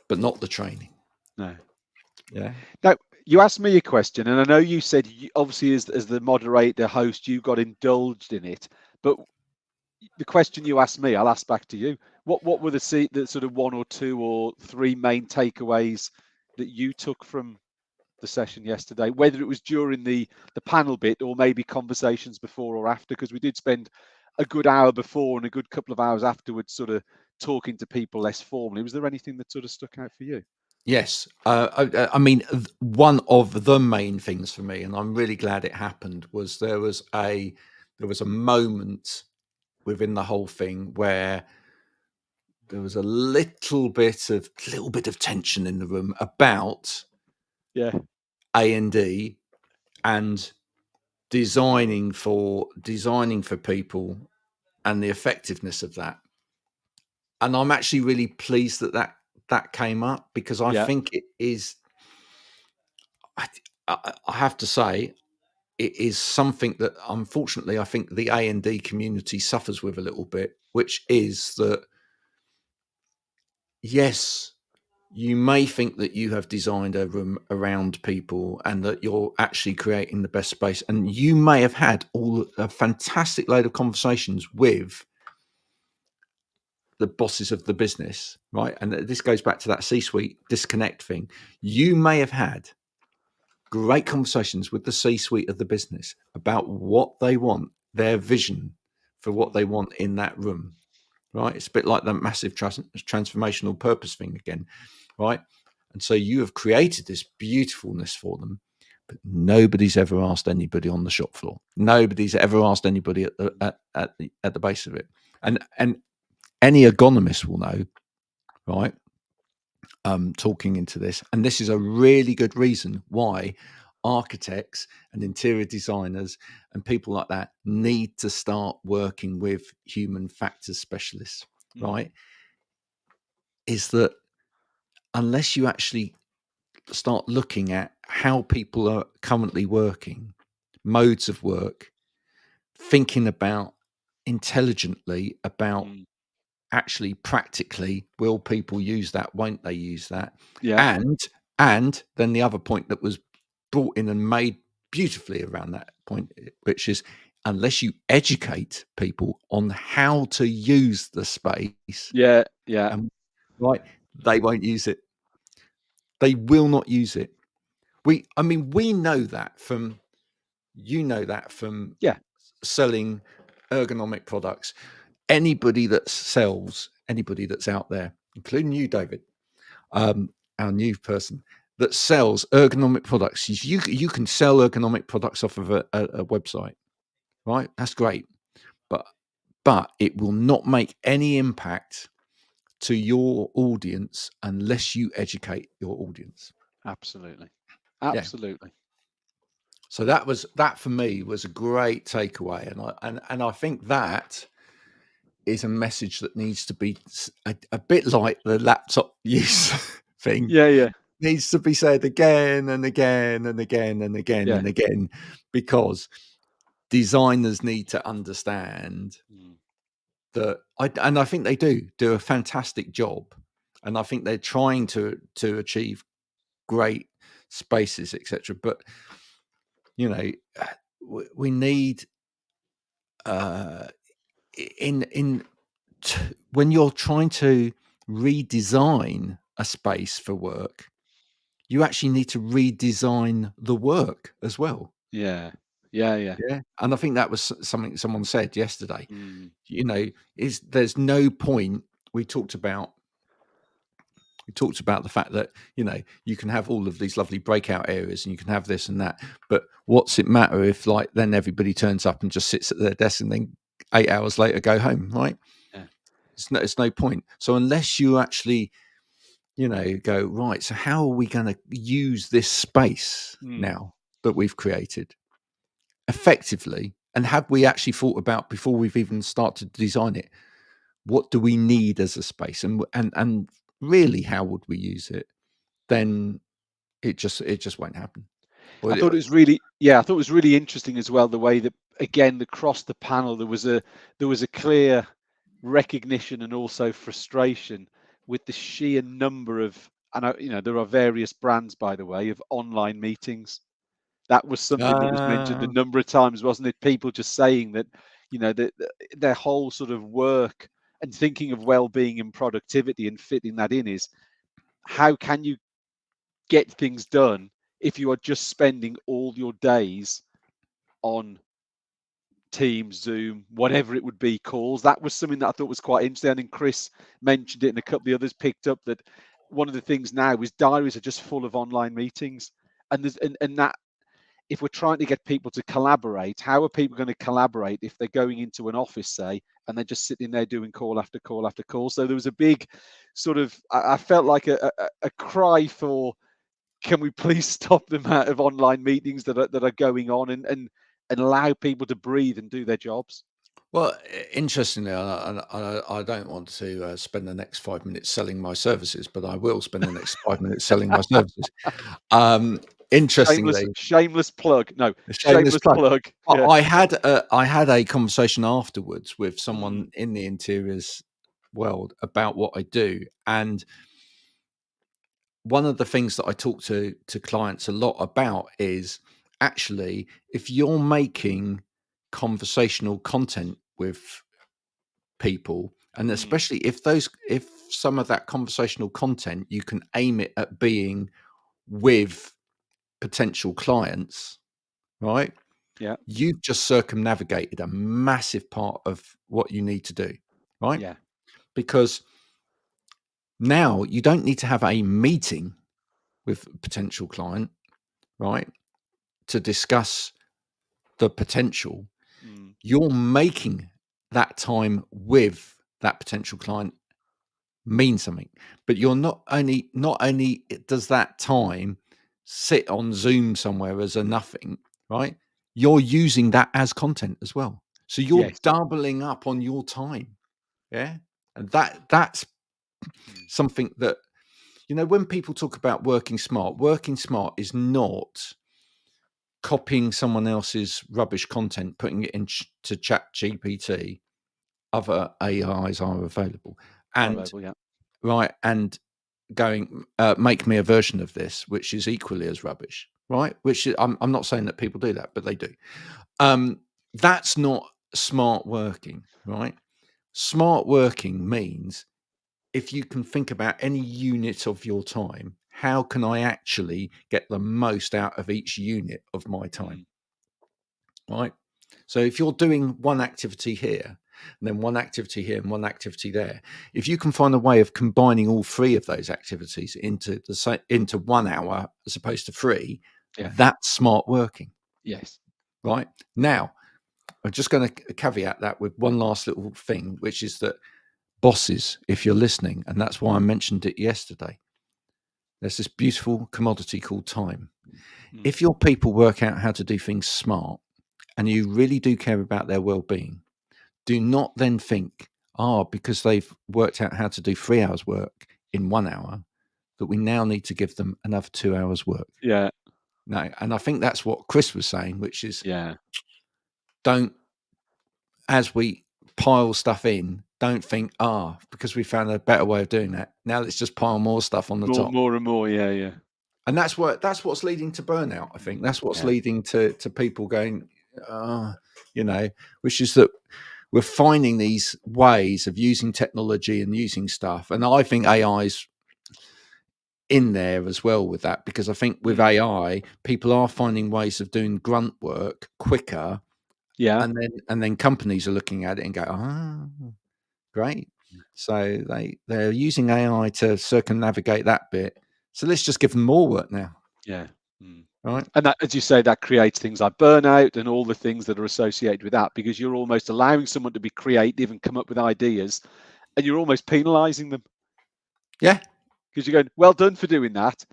S1: but not the training.
S2: No.
S1: Yeah.
S2: Now, you asked me a question, and I know you said obviously as the moderator host, you got indulged in it. But the question you asked me, I'll ask back to you. What were the sort of 1 or 2 or 3 main takeaways that you took from the session yesterday, whether it was during the panel bit or maybe conversations before or after? Because we did spend a good hour before and a good couple of hours afterwards sort of talking to people less formally. Was there anything that sort of stuck out for you?
S1: Yes. I mean, one of the main things for me, and I'm really glad it happened, was there was a moment within the whole thing where there was a little bit of tension in the room about
S2: Yeah.
S1: A&D and designing for people and the effectiveness of that. And I'm actually really pleased that came up, because I
S2: Yeah.
S1: think it is, I have to say, it is something that unfortunately I think the A&D community suffers with a little bit, which is that, yes, you may think that you have designed a room around people and that you're actually creating the best space, and you may have had a fantastic load of conversations with the bosses of the business, right? And this goes back to that C-suite disconnect thing. You may have had great conversations with the C-suite of the business about what they want, their vision for what they want in that room, right? It's a bit like the massive transformational purpose thing again, right? And so you have created this beautifulness for them, but nobody's ever asked anybody on the shop floor. Nobody's ever asked anybody at the base of it. And any ergonomist will know, right? Talking into this, and this is a really good reason why architects and interior designers and people like that need to start working with human factors specialists, right? Is that unless you actually start looking at how people are currently working, modes of work, thinking about intelligently about actually practically, will people use that, won't they use that?
S2: Yeah.
S1: And then the other point that was brought in and made beautifully around that point, which is, unless you educate people on how to use the space,
S2: Yeah. Yeah.
S1: right, they won't use it. They will not use it. We know that from,
S2: Yeah.
S1: selling ergonomic products. Anybody that's out there, including you, David, our new person that sells ergonomic products, you can sell ergonomic products off of a website, right? That's great, but it will not make any impact to your audience unless you educate your audience.
S2: Absolutely.
S1: Yeah.
S2: Absolutely.
S1: So that for me was a great takeaway, and I think that is a message that needs to be a bit like the laptop use thing.
S2: Yeah. Yeah.
S1: Needs to be said again and again and again and again
S2: Yeah.
S1: and again, because designers need to understand that. I think they do a fantastic job, and I think they're trying to achieve great spaces, etc. But we need in when you're trying to redesign a space for work, you actually need to redesign the work as well.
S2: Yeah. Yeah. Yeah.
S1: Yeah. And I think that was something someone said yesterday.
S2: Mm.
S1: Is there's no point. We talked about the fact that you can have all of these lovely breakout areas and you can have this and that, but what's it matter if then everybody turns up and just sits at their desk and then 8 hours later go home, right?
S2: Yeah.
S1: It's no point. So unless you actually go, right, so how are we going to use this space now that we've created effectively, and have we actually thought about, before we've even started to design it, what do we need as a space, and really how would we use it? Then it just won't happen.
S2: I
S1: Well,
S2: thought it was really, I thought it was really interesting as well, the way that, again, across the panel there was a clear recognition and also frustration with the sheer number of, and there are various brands, by the way, of online meetings. That was something that was mentioned a
S1: Uh,
S2: number of times, wasn't it? People just saying that, that their whole sort of work and thinking of well-being and productivity and fitting that in is, how can you get things done if you are just spending all your days on Teams, Zoom, whatever it would be, calls? That was something that I thought was quite interesting. And Chris mentioned it, and a couple of the others picked up that one of the things now is diaries are just full of online meetings. And there's and that, if we're trying to get people to collaborate, how are people going to collaborate if they're going into an office, say, and they're just sitting there doing call after call after call? So there was a big sort of, I felt like a cry for, can we please stop the amount of online meetings that are going on, and allow people to breathe and do their jobs?
S1: well, interestingly, I don't want to spend the next 5 minutes selling my services, but I will spend the next 5 minutes selling my services. Um,
S2: Shameless,
S1: interestingly,
S2: shameless plug. No,
S1: a shameless
S2: shameless
S1: plug.
S2: plug. Yeah.
S1: I had a conversation afterwards with
S2: Mm,
S1: someone in the interiors world about what I do, and one of the things that I talk to clients a lot about is actually if you're making conversational content with people, and
S2: mm,
S1: especially if some of that conversational content you can aim it at being with potential clients, right?
S2: yeah,
S1: You've just circumnavigated a massive part of what you need to do, right?
S2: yeah.
S1: Because now you don't need to have a meeting with a potential client, right? To discuss the potential.
S2: Mm,
S1: You're making that time with that potential client mean something, but you're not only does that time sit on Zoom somewhere as a nothing, right? You're using that as content as well. So you're
S2: yes.
S1: doubling up on your time. Yeah. And that's
S2: Mm,
S1: something that, when people talk about working smart is not copying someone else's rubbish content, putting it into chat GPT. Other AIs are available.
S2: are
S1: And
S2: available, yeah.
S1: right, and going, make me a version of this, which is equally as rubbish, right? I'm not saying that people do that, but they do. That's not smart working, right? Smart working means if you can think about any unit of your time, how can I actually get the most out of each unit of my time,
S2: Mm,
S1: right? So if you're doing one activity here, and then one activity here and one activity there, if you can find a way of combining all three of those activities into 1 hour as opposed to three,
S2: yeah.
S1: that's smart working,
S2: Yes.
S1: right? Now, I'm just going to caveat that with one last little thing, which is that bosses, if you're listening, and that's why I mentioned it yesterday, there's this beautiful commodity called time.
S2: Mm,
S1: If your people work out how to do things smart and you really do care about their well-being, do not then think, because they've worked out how to do 3 hours work in 1 hour, that we now need to give them another 2 hours work.
S2: yeah.
S1: No. And I think that's what Chris was saying, which is
S2: Yeah.
S1: don't, as we pile stuff in, don't think, because we found a better way of doing that. Now let's just pile more stuff on the top.
S2: More and more. Yeah. Yeah.
S1: And that's what's leading to burnout, I think. That's what's
S2: Yeah.
S1: leading to people going, uh, you know, which is that we're finding these ways of using technology and using stuff. And I think AI's in there as well with that, because I think with
S2: Mm,
S1: AI, people are finding ways of doing grunt work quicker,
S2: yeah.
S1: and then companies are looking at it and go, great. So they're using AI to circumnavigate that bit. So let's just give them more work now,
S2: Yeah. Mm.
S1: right?
S2: And that, as you say, that creates things like burnout and all the things that are associated with that, because you're almost allowing someone to be creative and come up with ideas, and you're almost penalizing them,
S1: Yeah,
S2: because you're going, well done for doing that.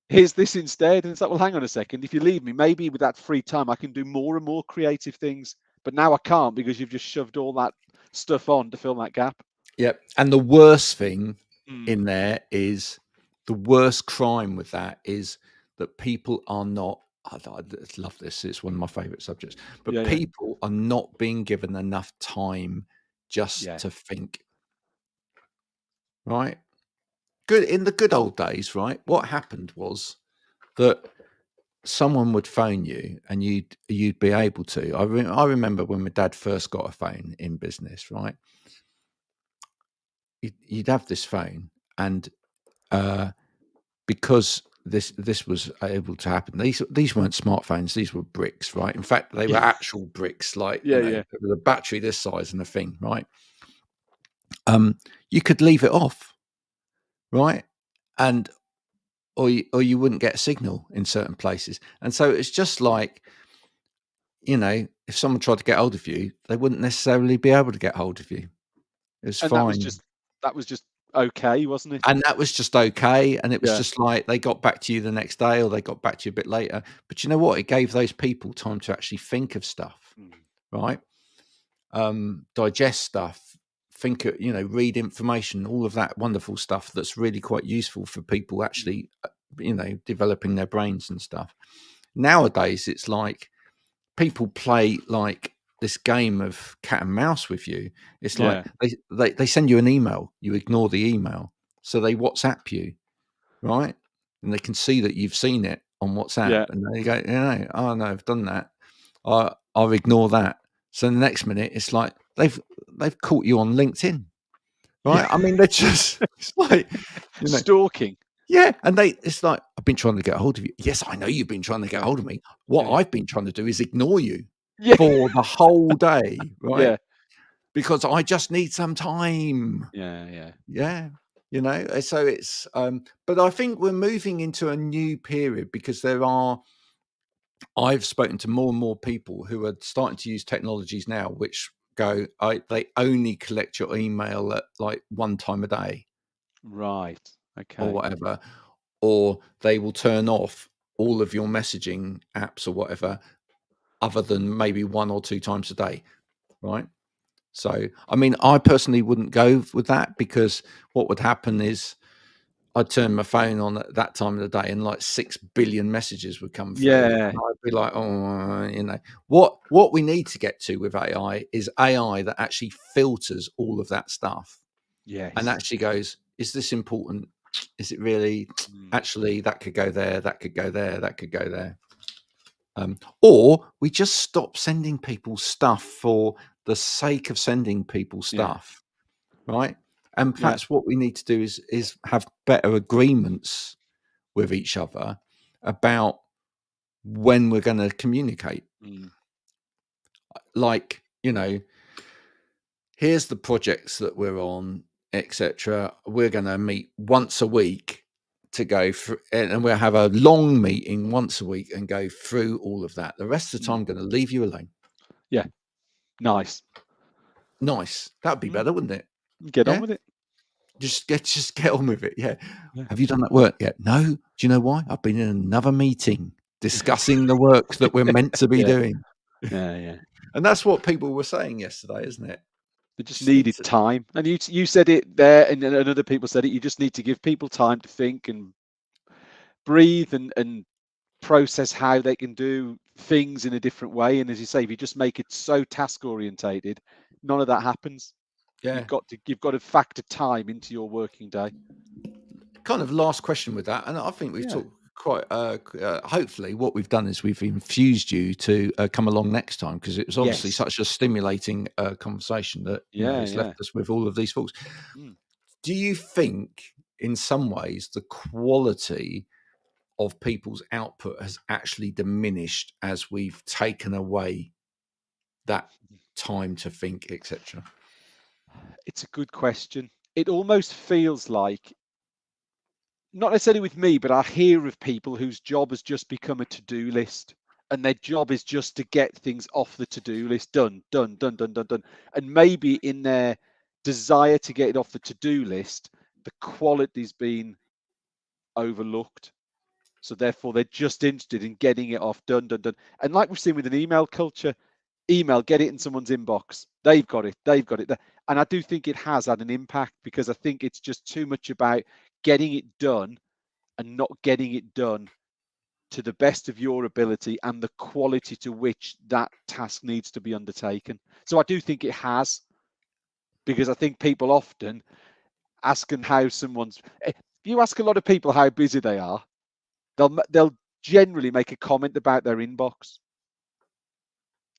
S2: Here's this instead. And it's like, well, hang on a second. If you leave me, maybe with that free time, I can do more and more creative things. But now I can't, because you've just shoved all that stuff on to fill that gap.
S1: yeah. And the worst thing
S2: Mm,
S1: in there is the worst crime with that is that people are not. I love this. It's one of my favorite subjects. But
S2: yeah. Yeah.
S1: people are not being given enough time just
S2: Yeah.
S1: to think, right? Good in the good old days, right? What happened was that someone would phone you and you'd be able to. I remember when my dad first got a phone in business, right? You'd have this phone, and uh, because this was able to happen, these weren't smartphones; these were bricks, right? In fact, they were
S2: Yeah.
S1: actual bricks, like
S2: Yeah. Yeah.
S1: there was a battery this size and a thing, right? You could leave it off, right? And or you wouldn't get a signal in certain places. And so it's just like, if someone tried to get hold of you, they wouldn't necessarily be able to get hold of you. It was
S2: And
S1: fine.
S2: that was just okay, wasn't it?
S1: And that was just okay. And it was
S2: Yeah.
S1: just like they got back to you the next day or they got back to you a bit later. But you know what? It gave those people time to actually think of stuff,
S2: Mm.
S1: right? Digest stuff, read information, all of that wonderful stuff that's really quite useful for people
S2: Mm.
S1: actually, developing their brains and stuff. Nowadays, it's like people play like this game of cat and mouse with you. It's like
S2: Yeah.
S1: they send you an email, you ignore the email, so they WhatsApp you, right? And they can see that you've seen it on WhatsApp,
S2: Yeah.
S1: and they go, oh no, I've done that. I'll ignore that. So the next minute, it's like they've caught you on LinkedIn,
S2: Yeah.
S1: right? I mean, they're just it's like, you know,
S2: Stalking.
S1: yeah, and it's like, "I've been trying to get a hold of you." "Yes, I know you've been trying to get a
S2: Yeah.
S1: hold of me.
S2: Yeah.
S1: What
S2: Yeah.
S1: I've been trying to do is ignore you
S2: Yeah.
S1: for the whole day, right?
S2: Yeah.
S1: Because I just need some time."
S2: Yeah. Yeah.
S1: Yeah, so it's, but I think we're moving into a new period because I've spoken to more and more people who are starting to use technologies now, which they only collect your email at, like, 1 time a day
S2: Right.
S1: or
S2: Okay.
S1: whatever, or they will turn off all of your messaging apps or whatever, other than maybe 1 or 2 times a day, right? So, I mean, I personally wouldn't go with that because what would happen is I'd turn my phone on at that time of the day and like 6 billion messages would come through,
S2: Yeah.
S1: and I'd be like, "Oh," What we need to get to with AI is AI that actually filters all of that stuff and
S2: Yes.
S1: actually goes, "Is this important? Is it really?
S2: Mm.
S1: Actually, that could go there, that could go there, that could go there." Or we just stop sending people stuff for the sake of sending people
S2: Yeah.
S1: stuff, right? And
S2: Yeah.
S1: perhaps what we need to do is have better agreements with each other about when we're going to communicate.
S2: Mm.
S1: Like, here's the projects that we're on, etc. We're going to meet once a week to go through, and we'll have a long meeting once a week and go through all of that. The rest of the time,
S2: Mm.
S1: I'm going to leave you alone.
S2: Yeah. Nice.
S1: Nice. That'd be
S2: Mm.
S1: better, wouldn't it?
S2: Get on
S1: Yeah.
S2: with it.
S1: Just get on with it. Yeah.
S2: Yeah.
S1: Have you done that work yet? No. Do you know why? I've been in another meeting discussing the work that we're meant to be
S2: Yeah.
S1: doing.
S2: Yeah. Yeah.
S1: And that's what people were saying yesterday, isn't it?
S2: They just
S1: Just need
S2: needed
S1: to,
S2: time, and you said it there, and other people said it. You just need to give people time to think and breathe and process how they can do things in a different way. And as you say, if you just make it so task orientated, none of that happens.
S1: yeah.
S2: You've got to factor time into your working day.
S1: Kind of last question with that, and I think we've
S2: Yeah.
S1: talked quite. Hopefully, what we've done is we've infused you to come along next time because it was obviously
S2: Yes.
S1: such a stimulating conversation that
S2: Yeah.
S1: has left
S2: Yeah.
S1: us with all of these thoughts.
S2: Mm.
S1: Do you think, in some ways, the quality of people's output has actually diminished as we've taken away that time to think, etc.?
S2: It's a good question. It almost feels like, not necessarily with me, but I hear of people whose job has just become a to-do list, and their job is just to get things off the to-do list, done, done, done, done, done, done. And maybe in their desire to get it off the to-do list, the quality's been overlooked. So therefore, they're just interested in getting it off, done, done, done. And like we've seen with an email culture, email, get it in someone's inbox. They've got it. They've got it. And I do think it has had an impact because I think it's just too much about getting it done and not getting it done to the best of your ability and the quality to which that task needs to be undertaken. So I do think it has. because I think people often asking how someone's. If you ask a lot of people how busy they are, they'll generally make a comment about their inbox.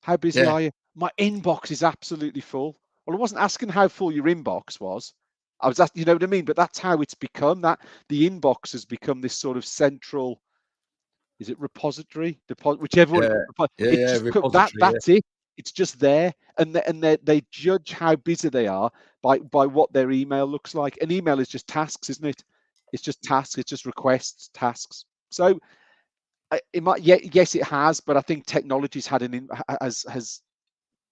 S2: How busy
S1: Yeah,
S2: are you? My inbox is absolutely full. Well, I wasn't asking how full your inbox was. I was asking, you know what I mean? But that's how it's become. That the inbox has become this sort of central. Is it repository? Whichever one.
S1: yeah, yeah,
S2: It
S1: yeah.
S2: just
S1: Repository. Yeah.
S2: that's it. It's just there, and they judge how busy they are by what their email looks like. An email is just tasks, isn't it? It's just tasks. It's just requests, tasks. So it might, yeah, yes, it has, but I think technology's had has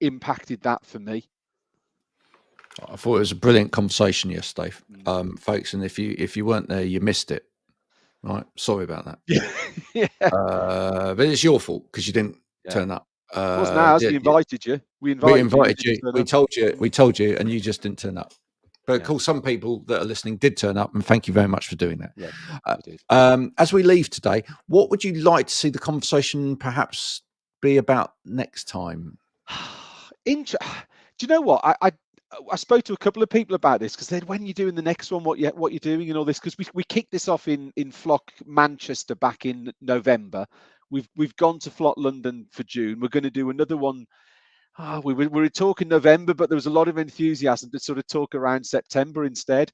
S2: impacted that for me.
S1: I thought it was a brilliant conversation yesterday,
S2: Mm.
S1: folks. And if you weren't there, you missed it. Right, sorry about that.
S2: Yeah, yeah,
S1: But it's your fault because you didn't
S2: yeah.
S1: turn up.
S2: Wasn't ours.
S1: Yeah,
S2: We
S1: yeah,
S2: invited you. We
S1: we
S2: invited you. You
S1: invited
S2: didn't
S1: you.
S2: turn
S1: We
S2: up.
S1: told you. We told you, and you just didn't turn up. But of
S2: Yeah,
S1: course, some people that are listening did turn up, and thank you very much for doing that.
S2: yeah,
S1: Uh,
S2: we did.
S1: as we leave today, what would you like to see the conversation perhaps be about next time?
S2: Do you know what? I spoke to a couple of people about this because then when you're doing the next one, what you're doing and all this, because we kicked this off in Flock Manchester back in November. We've gone to Flock London for June. We're going to do another one. We were talking November, but there was a lot of enthusiasm to sort of talk around September instead.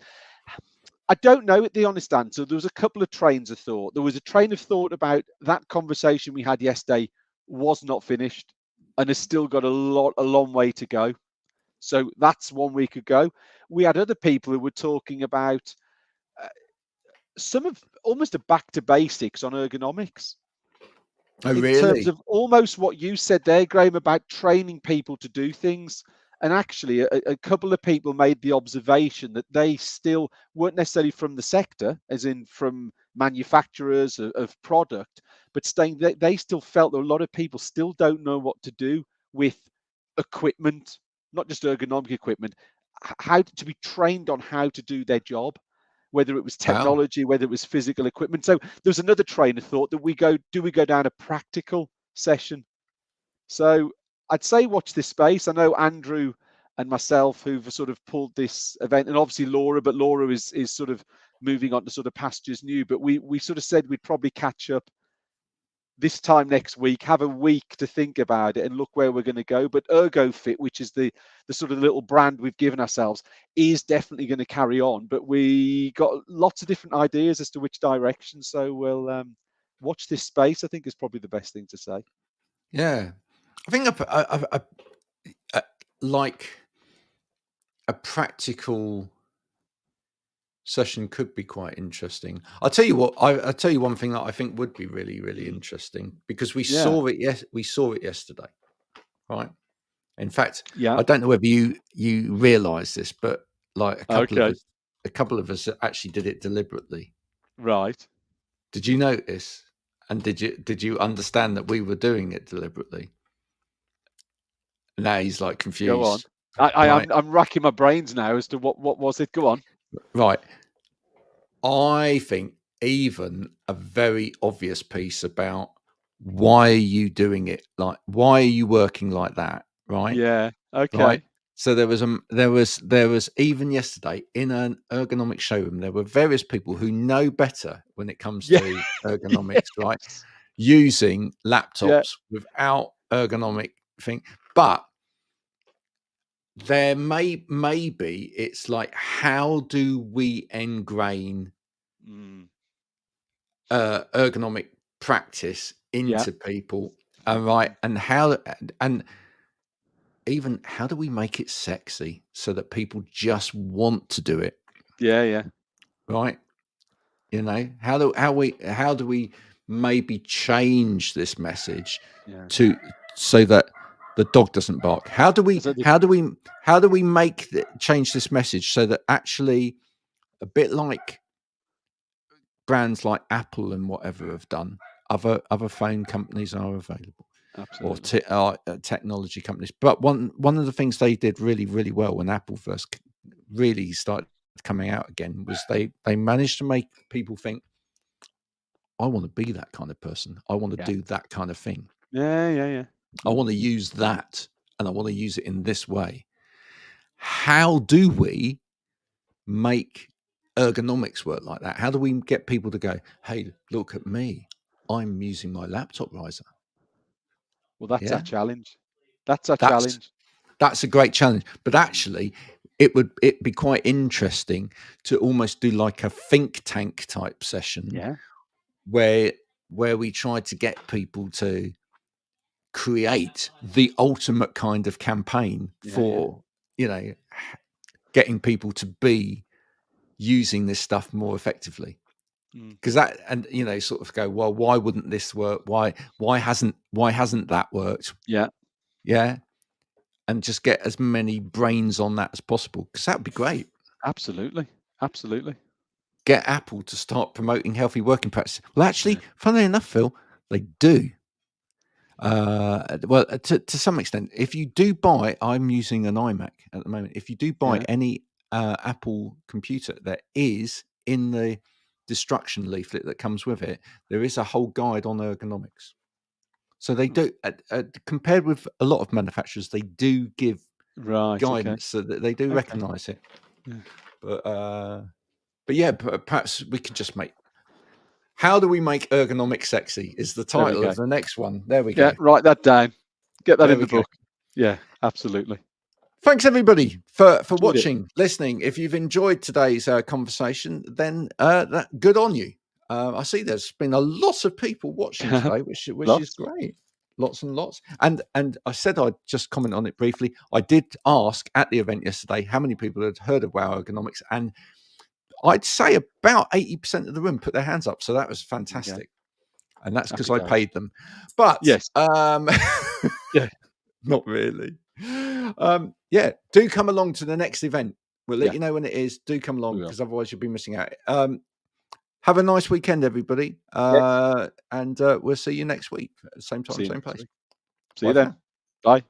S2: I don't know the honest answer. There was a couple of trains of thought. There was a train of thought about that conversation we had yesterday was not finished and has still got a long way to go. So that's one week ago. We had other people who were talking about uh, some of almost a back to basics on ergonomics
S1: Oh,
S2: in terms
S1: really?
S2: of almost what you said there, Graham, about training people to do things. And actually, a couple of people made the observation that they still weren't necessarily from the sector, as in from manufacturers of product, but saying that they still felt that a lot of people still don't know what to do with equipment, not just ergonomic equipment, how to be trained on how to do their job, whether it was
S1: Wow.
S2: technology, whether it was physical equipment. So there's another train of thought that do we go down a practical session? So I'd say watch this space. I know Andrew and myself who've sort of pulled this event, and obviously Laura, but Laura is sort of moving on to sort of pastures new. But we sort of said we'd probably catch up this time next week, have a week to think about it and look where we're going to go. But ErgoFit, which is the sort of little brand we've given ourselves, is definitely going to carry on. But we got lots of different ideas as to which direction. So we'll watch this space, I think is probably the best thing to say.
S1: Yeah, I think a like a practical session could be quite interesting. I'll tell you what. I'll tell you one thing that I think would be really, really
S2: Mm.
S1: interesting because we
S2: Yeah.
S1: saw it. Yes, we saw it yesterday, right? In fact,
S2: Yeah.
S1: I don't know whether you realise this, but like
S2: Okay.
S1: a couple of us actually did it deliberately.
S2: Right.
S1: Did you notice? And did you understand that we were doing it deliberately? Now he's like
S2: Go on.
S1: confused, right?
S2: I'm racking my brains now as to what was it. Go on.
S1: Right. I think even a very obvious piece about why are you doing it like why are you working like that, right?
S2: Yeah.
S1: Right.
S2: Okay.
S1: So there was even yesterday in an ergonomic showroom, there were various people who know better when it comes
S2: Yeah.
S1: to ergonomics, right?
S2: Yes.
S1: Using
S2: Yeah.
S1: laptops without ergonomic thing. But there maybe it's like how do we ingrain
S2: Mm.
S1: ergonomic practice
S2: Yeah.
S1: into people, right? And how and even how do we make it sexy so that people just want to do it,
S2: Yeah. Yeah.
S1: right? You know, how do we maybe change this message
S2: Yeah.
S1: to so that the dog doesn't bark? How do we
S2: So the,
S1: how do we how do we change this message so that actually a bit like brands like Apple and whatever have done, other phone companies are available or
S2: absolutely.
S1: technology companies. But one of the things they did really really well when Apple first really started coming out again was they managed to make people think, I want to be that kind of person. I want to
S2: Yeah.
S1: do that kind of thing.
S2: Yeah. Yeah. Yeah.
S1: I want to use that, and I want to use it in this way. how do we make ergonomics work like that? How do we get people to go, hey, look at me, I'm using my laptop riser?
S2: Well, that's our
S1: Yeah,
S2: challenge. That's our
S1: that's
S2: challenge.
S1: that's a great challenge. But
S2: Mm.
S1: actually, it'd be quite interesting to almost do like a think tank type session
S2: Yeah.
S1: where we try to get people to create the ultimate kind of campaign
S2: Yeah, yeah.
S1: for, you know, getting people to be using this stuff more effectively.
S2: Mm.
S1: Because that, and sort of go, well, why wouldn't this work? Why hasn't that worked?
S2: Yeah,
S1: Yeah. And just get as many brains on that as possible, because that would be great.
S2: absolutely. Absolutely.
S1: Get Apple to start promoting healthy working practices. Well,
S2: Yeah.
S1: actually, funnily enough, Phil, they do. Well, to some extent, if you do buy, I'm using an iMac at the moment. If you do buy
S2: Yeah.
S1: any Apple computer, there is in the destruction leaflet that comes with it, there is a whole guide on ergonomics. So they
S2: Hmm.
S1: do, compared with a lot of manufacturers, they do give
S2: Right, okay.
S1: guidance, so that they do
S2: Okay.
S1: recognise it.
S2: Yeah.
S1: But yeah, perhaps we could just make. How do we make ergonomics sexy? Is the
S2: There we
S1: title of
S2: go.
S1: the next one. There we
S2: Yeah,
S1: go.
S2: write that down. Get that
S1: There
S2: in
S1: we
S2: the
S1: go.
S2: book. Yeah, absolutely.
S1: Thanks everybody for
S2: Enjoyed it.
S1: watching, listening. If you've enjoyed today's conversation, then good on you. I see there's been a lot of people watching today, which is
S2: Lots.
S1: great. Lots and lots. And I said I'd just comment on it briefly. I did ask at the event yesterday how many people had heard of Wow Ergonomics, and I'd say about 80% of the room put their hands up. So that was
S2: Okay.
S1: fantastic. And that's because
S2: Happy
S1: I
S2: days.
S1: paid them. But
S2: Yes. Yeah.
S1: not really. Yeah, do come along to the next event. We'll let
S2: Yeah,
S1: you know when it is. Do come
S2: we
S1: along,
S2: will.
S1: because otherwise you'll be missing out. Have a nice weekend, everybody.
S2: Yes.
S1: And we'll see you next week. Same time,
S2: See you
S1: same
S2: next
S1: place.
S2: week. See
S1: Bye
S2: you
S1: for
S2: then.
S1: now.
S2: Bye.